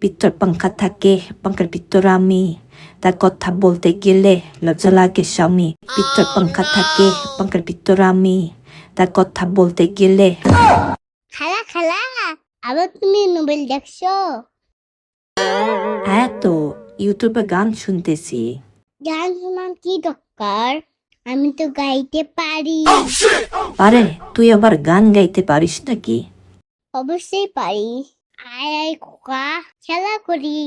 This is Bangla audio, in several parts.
ভিতর পাঙ্খা থাকে, পাঙ্খার ভিতর আমি, তার কথা বলতে গেলে লজ্জা লাগে স্বামী। ভিতর পাঙ্খা থাকে, পাঙ্খার ভিতর আমি, তার কথা বলতে গেলে। খালা খালা, আবার তুমি নোবেল দেখছো? হ্যাঁ তো, ইউটিউবে গান শুনতেছি। গান শোনার কি দরকার? আমি তো গাইতে পারি। আরে তুই আবার গান গাইতে পারিস নাকি? অবশ্যই পারি। আয় আয় খোকা, খেলা করি।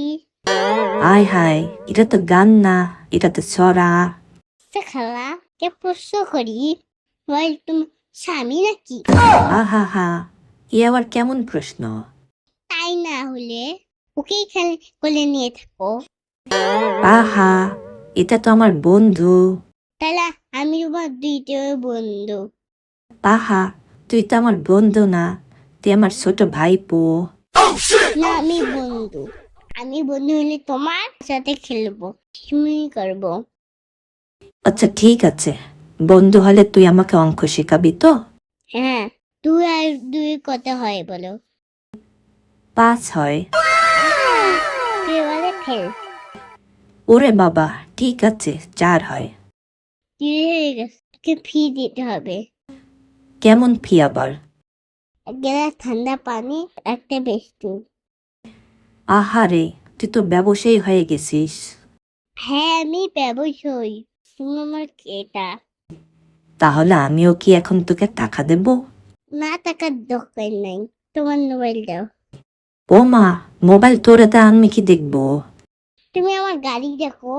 আয় হায়, এটা তো গান না, এটা তো ছড়া। খালা কে প্রশ্ন করি, বল তুমি স্বামী নাকি? আহা হা, এ আবার কেমন প্রশ্ন? তাই না হলে ওকেই খেলে কোলে নিয়ে থাকো। আহা, এটা তো আমার বন্ধু। তাহলে আমি তোমার দ্বিতীয় বন্ধু। আহা, তুই তো আমার বন্ধু না, তুই আমার ছোট ভাইপো। না আমি বন্ধু। আমি বন্ধু হলে তোমার সাথে খেলবো, তুমি করবো। আচ্ছা ঠিক আছে, বন্ধু হলে তুই আমাকে অঙ্ক শেখাবি তো? হ্যাঁ, 2 আর 2 কত হয় বলো? 5 হয়। কে বলে ফেল? ওরে বাবা, ঠিক আছে, 4 হয়। দেরি হয়ে গেছে, তোকে ফি দিতে হবে। কেমন ফি আবার? 1 গ্লাস ঠান্ডা পানি, একটা বিস্কুট। আহারে, তুই তো ব্যবসায়ী হয়ে গেছিস। হ্যাঁ আমি ব্যবসায়ী, তুমি আমার কেটা। তাহলে আমিও কি এখন তোকে টাকা দেব? না টাকার দরকার নাই, তোমার মোবাইল দাও। ও মা, মোবাইল তোরে দা আমি কি দেখবো? তুমি আমার গাড়ি দেখো।